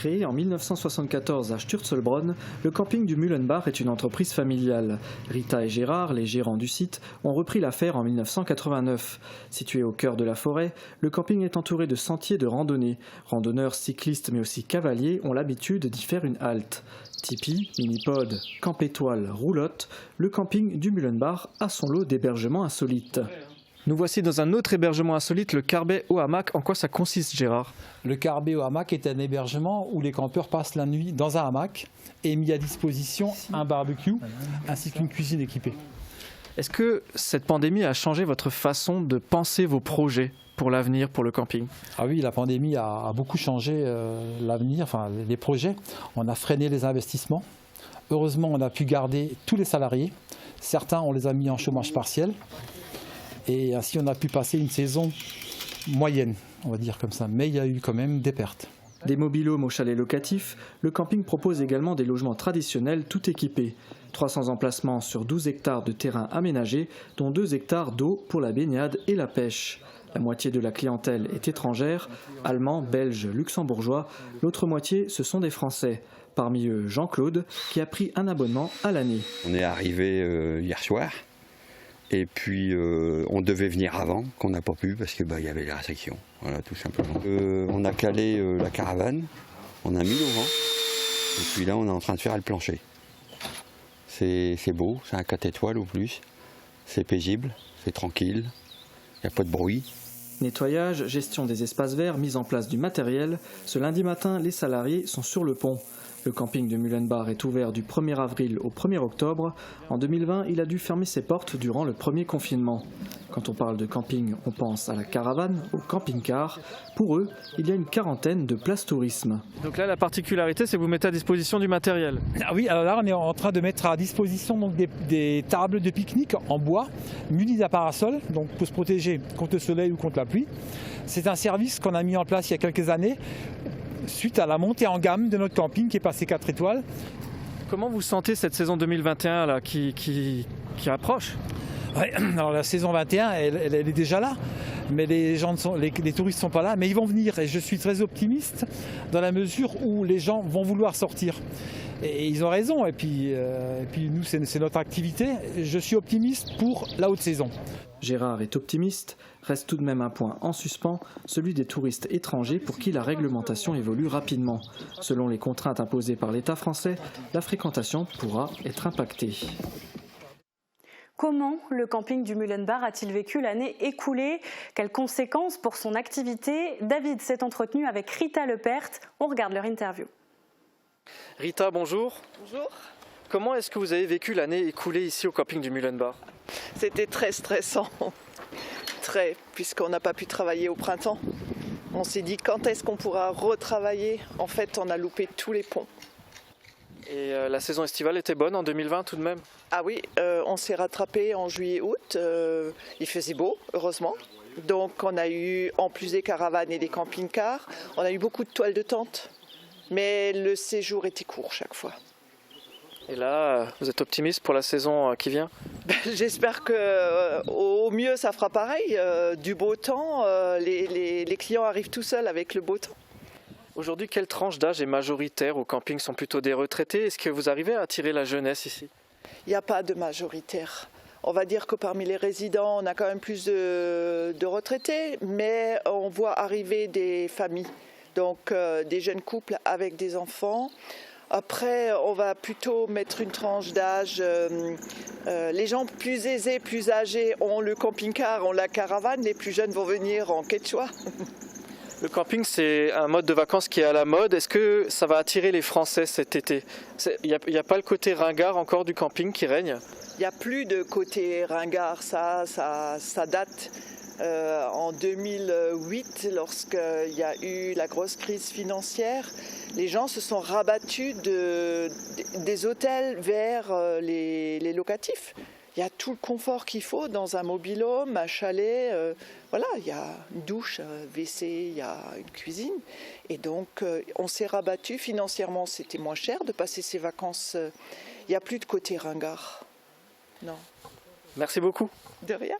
Créé en 1974 à Sturzelbronn, le camping du Mühlenbach est une entreprise familiale. Rita et Gérard, les gérants du site, ont repris l'affaire en 1989. Situé au cœur de la forêt, le camping est entouré de sentiers de randonnée. Randonneurs, cyclistes mais aussi cavaliers ont l'habitude d'y faire une halte. Tipi, mini-pod, camp étoile, roulotte, le camping du Mühlenbach a son lot d'hébergements insolites. Nous voici dans un autre hébergement insolite, le Carbet au hamac. En quoi ça consiste, Gérard ? Le Carbet au hamac est un hébergement où les campeurs passent la nuit dans un hamac et mis à disposition un barbecue ainsi qu'une cuisine équipée. Est-ce que cette pandémie a changé votre façon de penser vos projets pour l'avenir, pour le camping ? Ah oui, la pandémie a beaucoup changé l'avenir, enfin les projets. On a freiné les investissements. Heureusement, on a pu garder tous les salariés. Certains, on les a mis en chômage partiel. Et ainsi, on a pu passer une saison moyenne, on va dire comme ça. Mais il y a eu quand même des pertes. Des mobil-homes au chalet locatif, le camping propose également des logements traditionnels tout équipés. 300 emplacements sur 12 hectares de terrain aménagés, dont 2 hectares d'eau pour la baignade et la pêche. La moitié de la clientèle est étrangère, allemands, belges, luxembourgeois. L'autre moitié, ce sont des Français. Parmi eux, Jean-Claude, qui a pris un abonnement à l'année. On est arrivé hier soir. Et puis on devait venir avant, qu'on n'a pas pu parce que y avait des restrictions, voilà tout simplement. On a calé la caravane, on a mis au vent, et puis là on est en train de faire le plancher. C'est beau, c'est un 4 étoiles ou plus, c'est paisible, c'est tranquille, il n'y a pas de bruit. Nettoyage, gestion des espaces verts, mise en place du matériel. Ce lundi matin, les salariés sont sur le pont. Le camping de Mühlenbach est ouvert du 1er avril au 1er octobre. En 2020, il a dû fermer ses portes durant le premier confinement. Quand on parle de camping, on pense à la caravane, au camping-car. Pour eux, il y a une quarantaine de places tourisme. Donc là, la particularité, c'est que vous mettez à disposition du matériel. Ah oui, alors là, on est en train de mettre à disposition donc, des tables de pique-nique en bois, munies d'un parasol, donc pour se protéger contre le soleil ou contre la pluie. C'est un service qu'on a mis en place il y a quelques années, suite à la montée en gamme de notre camping qui est passé 4 étoiles. Comment vous sentez cette saison 2021 là, qui approche ? Ouais, alors la saison 21, elle est déjà là, mais les touristes ne sont pas là, mais ils vont venir et je suis très optimiste dans la mesure où les gens vont vouloir sortir. Et ils ont raison, et puis nous c'est notre activité, je suis optimiste pour la haute saison. Gérard est optimiste, reste tout de même un point en suspens, celui des touristes étrangers pour qui la réglementation évolue rapidement. Selon les contraintes imposées par l'État français, la fréquentation pourra être impactée. Comment le camping du Mühlenbach a-t-il vécu l'année écoulée? Quelles conséquences pour son activité? David s'est entretenu avec Rita Lepert. On regarde leur interview. Rita, bonjour. Bonjour. Comment est-ce que vous avez vécu l'année écoulée ici au camping du Mühlenbach? C'était très stressant, puisqu'on n'a pas pu travailler au printemps. On s'est dit quand est-ce qu'on pourra retravailler? En fait, on a loupé tous les ponts. Et la saison estivale était bonne en 2020 tout de même? Ah oui, on s'est rattrapé en juillet-août. Il faisait beau, heureusement. Donc on a eu, en plus des caravanes et des camping-cars, on a eu beaucoup de toiles de tente. Mais le séjour était court chaque fois. Et là, vous êtes optimiste pour la saison qui vient? J'espère qu'au mieux ça fera pareil. Du beau temps, les clients arrivent tout seuls avec le beau temps. Aujourd'hui, quelle tranche d'âge est majoritaire au camping? Sont plutôt des retraités? Est-ce que vous arrivez à attirer la jeunesse ici? Il n'y a pas de majoritaire. On va dire que parmi les résidents, on a quand même plus de retraités, mais on voit arriver des familles, donc des jeunes couples avec des enfants. Après, on va plutôt mettre une tranche d'âge. Les gens plus aisés, plus âgés ont le camping-car, ont la caravane. Les plus jeunes vont venir en quechua. Le camping, c'est un mode de vacances qui est à la mode. Est-ce que ça va attirer les Français cet été? Il n'y a pas le côté ringard encore du camping qui règne? Il n'y a plus de côté ringard, ça date. En 2008, lorsqu'il y a eu la grosse crise financière, les gens se sont rabattus des hôtels vers les locatifs. Il y a tout le confort qu'il faut dans un mobil-home, un chalet. Voilà, il y a une douche, un WC, il y a une cuisine. Et donc, on s'est rabattu financièrement. C'était moins cher de passer ses vacances. Il n'y a plus de côté ringard. Non. Merci beaucoup. De rien.